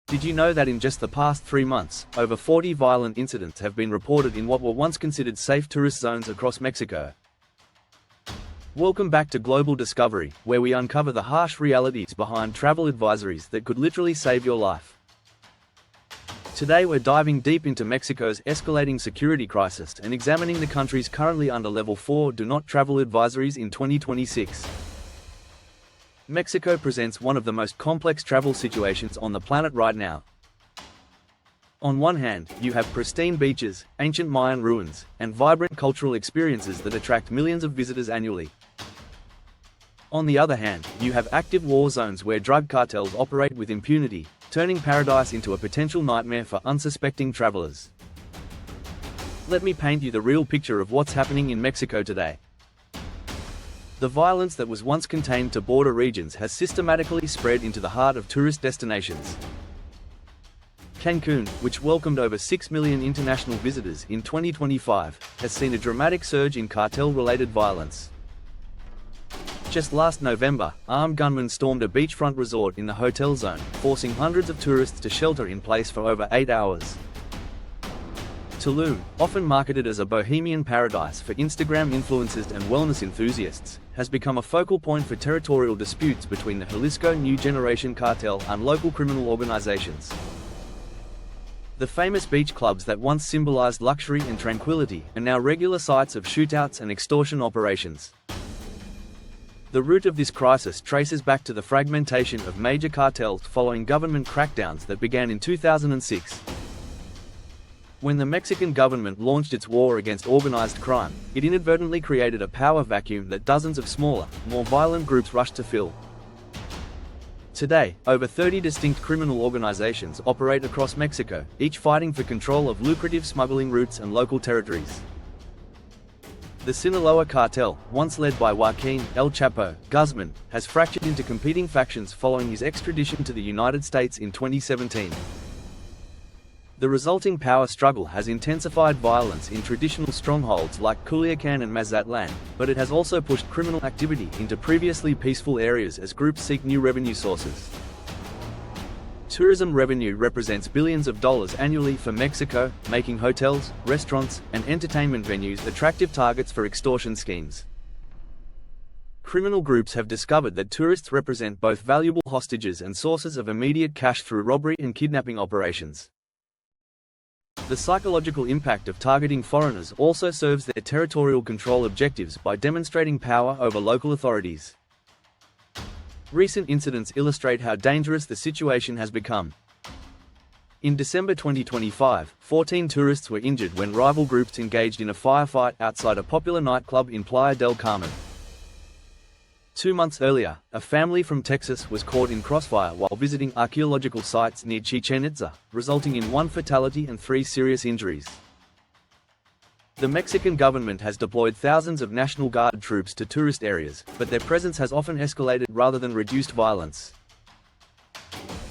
Did you know that in just the past 3 months, over 40 violent incidents have been reported in what were once considered safe tourist zones across Mexico? Welcome back to Global Discovery, where we uncover the harsh realities behind travel advisories that could literally save your life. Today we're diving deep into Mexico's escalating security crisis and examining the country's currently under Level 4 Do Not Travel advisories in 2026. Mexico presents one of the most complex travel situations on the planet right now. On one hand, you have pristine beaches, ancient Mayan ruins, and vibrant cultural experiences that attract millions of visitors annually. On the other hand, you have active war zones where drug cartels operate with impunity, turning paradise into a potential nightmare for unsuspecting travelers. Let me paint you the real picture of what's happening in Mexico today. The violence that was once contained to border regions has systematically spread into the heart of tourist destinations. Cancun, which welcomed over 6 million international visitors in 2025, has seen a dramatic surge in cartel-related violence. Just last November, armed gunmen stormed a beachfront resort in the hotel zone, forcing hundreds of tourists to shelter in place for over 8 hours. Tulum, often marketed as a bohemian paradise for Instagram influencers and wellness enthusiasts, has become a focal point for territorial disputes between the Jalisco New Generation cartel and local criminal organizations. The famous beach clubs that once symbolized luxury and tranquility are now regular sites of shootouts and extortion operations. The root of this crisis traces back to the fragmentation of major cartels following government crackdowns that began in 2006. When the Mexican government launched its war against organized crime, it inadvertently created a power vacuum that dozens of smaller, more violent groups rushed to fill. Today, over 30 distinct criminal organizations operate across Mexico, each fighting for control of lucrative smuggling routes and local territories. The Sinaloa cartel, once led by Joaquin El Chapo Guzman, has fractured into competing factions following his extradition to the United States in 2017. The resulting power struggle has intensified violence in traditional strongholds like Culiacan and Mazatlan, but it has also pushed criminal activity into previously peaceful areas as groups seek new revenue sources. Tourism revenue represents billions of dollars annually for Mexico, making hotels, restaurants, and entertainment venues attractive targets for extortion schemes. Criminal groups have discovered that tourists represent both valuable hostages and sources of immediate cash through robbery and kidnapping operations. The psychological impact of targeting foreigners also serves their territorial control objectives by demonstrating power over local authorities. Recent incidents illustrate how dangerous the situation has become. In December 2025, 14 tourists were injured when rival groups engaged in a firefight outside a popular nightclub in Playa del Carmen. 2 months earlier, a family from Texas was caught in crossfire while visiting archaeological sites near Chichen Itza, resulting in 1 fatality and 3 serious injuries. The Mexican government has deployed thousands of National Guard troops to tourist areas, but their presence has often escalated rather than reduced violence.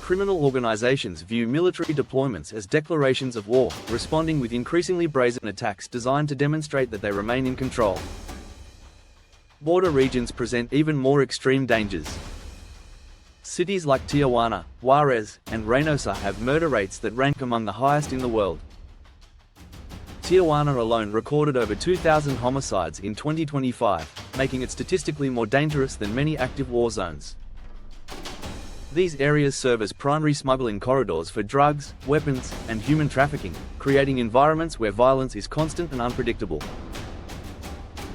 Criminal organizations view military deployments as declarations of war, responding with increasingly brazen attacks designed to demonstrate that they remain in control. Border regions present even more extreme dangers. Cities like Tijuana, Juarez, and Reynosa have murder rates that rank among the highest in the world. Tijuana alone recorded over 2,000 homicides in 2025, making it statistically more dangerous than many active war zones. These areas serve as primary smuggling corridors for drugs, weapons, and human trafficking, creating environments where violence is constant and unpredictable.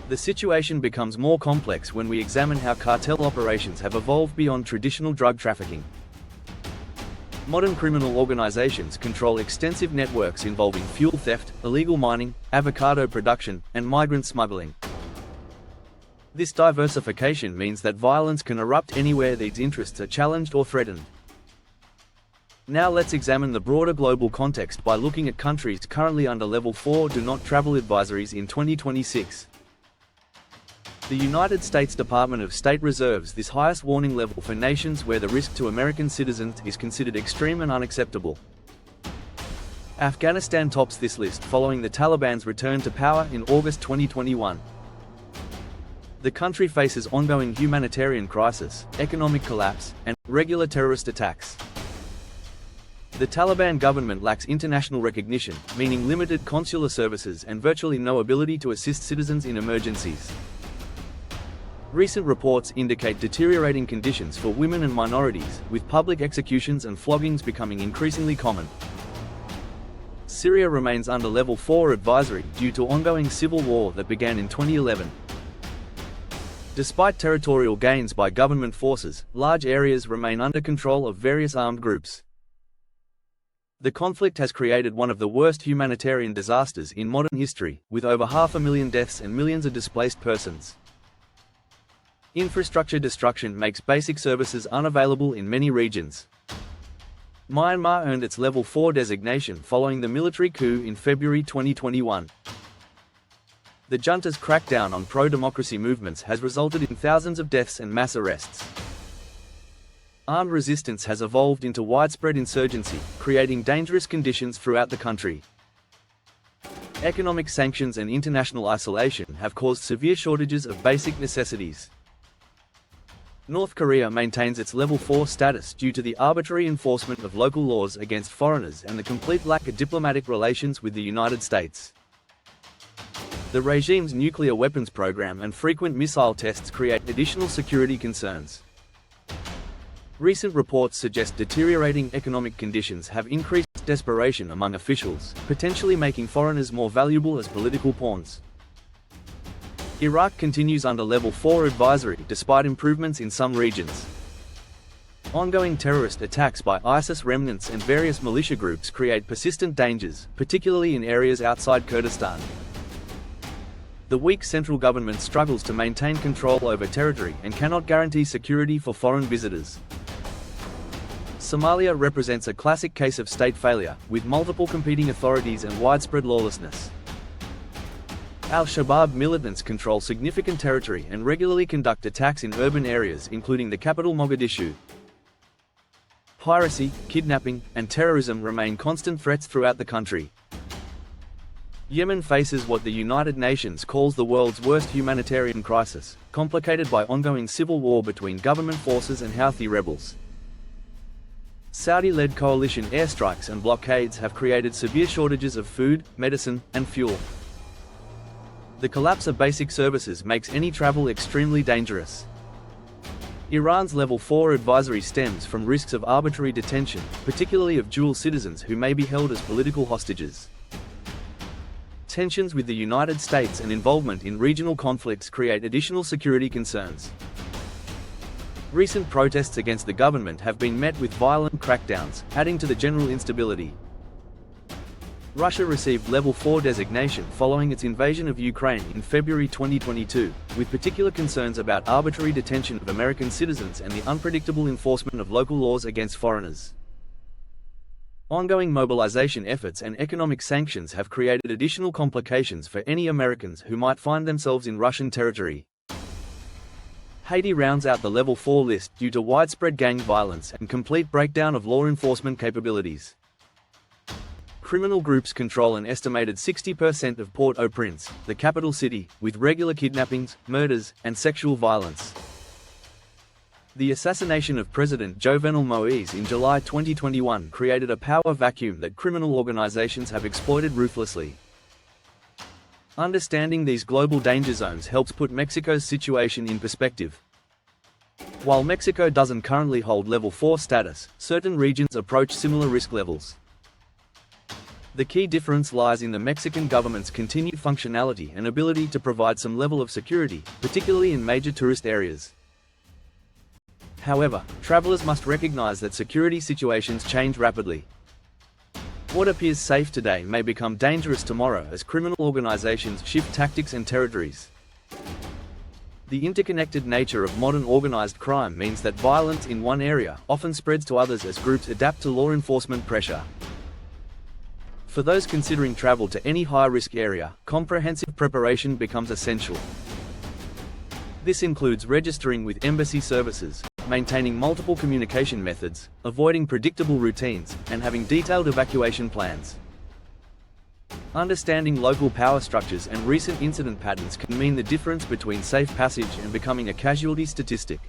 The situation becomes more complex when we examine how cartel operations have evolved beyond traditional drug trafficking. Modern criminal organizations control extensive networks involving fuel theft, illegal mining, avocado production, and migrant smuggling. This diversification means that violence can erupt anywhere these interests are challenged or threatened. Now let's examine the broader global context by looking at countries currently under Level 4 Do Not Travel advisories in 2026. The United States Department of State reserves this highest warning level for nations where the risk to American citizens is considered extreme and unacceptable. Afghanistan tops this list following the Taliban's return to power in August 2021. The country faces ongoing humanitarian crisis, economic collapse, and regular terrorist attacks. The Taliban government lacks international recognition, meaning limited consular services and virtually no ability to assist citizens in emergencies. Recent reports indicate deteriorating conditions for women and minorities, with public executions and floggings becoming increasingly common. Syria remains under Level 4 advisory due to ongoing civil war that began in 2011. Despite territorial gains by government forces, large areas remain under control of various armed groups. The conflict has created one of the worst humanitarian disasters in modern history, with over 500,000 deaths and millions of displaced persons. Infrastructure destruction makes basic services unavailable in many regions. Myanmar earned its Level 4 designation following the military coup in February 2021. The junta's crackdown on pro-democracy movements has resulted in thousands of deaths and mass arrests. Armed resistance has evolved into widespread insurgency, creating dangerous conditions throughout the country. Economic sanctions and international isolation have caused severe shortages of basic necessities. North Korea maintains its Level 4 status due to the arbitrary enforcement of local laws against foreigners and the complete lack of diplomatic relations with the United States. The regime's nuclear weapons program and frequent missile tests create additional security concerns. Recent reports suggest deteriorating economic conditions have increased desperation among officials, potentially making foreigners more valuable as political pawns. Iraq continues under Level 4 advisory despite improvements in some regions. Ongoing terrorist attacks by ISIS remnants and various militia groups create persistent dangers, particularly in areas outside Kurdistan. The weak central government struggles to maintain control over territory and cannot guarantee security for foreign visitors. Somalia represents a classic case of state failure, with multiple competing authorities and widespread lawlessness. Al-Shabaab militants control significant territory and regularly conduct attacks in urban areas including the capital Mogadishu. Piracy, kidnapping, and terrorism remain constant threats throughout the country. Yemen faces what the United Nations calls the world's worst humanitarian crisis, complicated by ongoing civil war between government forces and Houthi rebels. Saudi-led coalition airstrikes and blockades have created severe shortages of food, medicine, and fuel. The collapse of basic services makes any travel extremely dangerous. Iran's Level 4 advisory stems from risks of arbitrary detention, particularly of dual citizens who may be held as political hostages. Tensions with the United States and involvement in regional conflicts create additional security concerns. Recent protests against the government have been met with violent crackdowns, adding to the general instability. Russia received Level 4 designation following its invasion of Ukraine in February 2022, with particular concerns about arbitrary detention of American citizens and the unpredictable enforcement of local laws against foreigners. Ongoing mobilization efforts and economic sanctions have created additional complications for any Americans who might find themselves in Russian territory. Haiti rounds out the Level 4 list due to widespread gang violence and complete breakdown of law enforcement capabilities. Criminal groups control an estimated 60% of Port-au-Prince, the capital city, with regular kidnappings, murders, and sexual violence. The assassination of President Jovenel Moïse in July 2021 created a power vacuum that criminal organizations have exploited ruthlessly. Understanding these global danger zones helps put Mexico's situation in perspective. While Mexico doesn't currently hold Level 4 status, certain regions approach similar risk levels. The key difference lies in the Mexican government's continued functionality and ability to provide some level of security, particularly in major tourist areas. However, travelers must recognize that security situations change rapidly. What appears safe today may become dangerous tomorrow as criminal organizations shift tactics and territories. The interconnected nature of modern organized crime means that violence in one area often spreads to others as groups adapt to law enforcement pressure. For those considering travel to any high-risk area, comprehensive preparation becomes essential. This includes registering with embassy services, maintaining multiple communication methods, avoiding predictable routines, and having detailed evacuation plans. Understanding local power structures and recent incident patterns can mean the difference between safe passage and becoming a casualty statistic.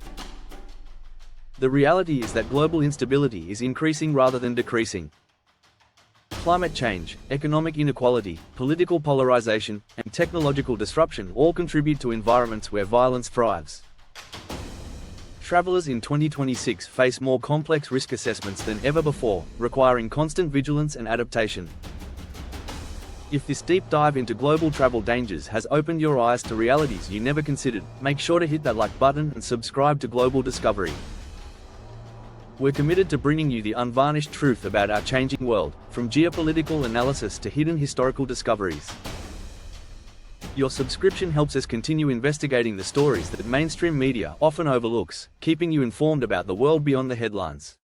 The reality is that global instability is increasing rather than decreasing. Climate change, economic inequality, political polarization, and technological disruption all contribute to environments where violence thrives. Travelers in 2026 face more complex risk assessments than ever before, requiring constant vigilance and adaptation. If this deep dive into global travel dangers has opened your eyes to realities you never considered, make sure to hit that like button and subscribe to Global Discovery. We're committed to bringing you the unvarnished truth about our changing world, from geopolitical analysis to hidden historical discoveries. Your subscription helps us continue investigating the stories that mainstream media often overlooks, keeping you informed about the world beyond the headlines.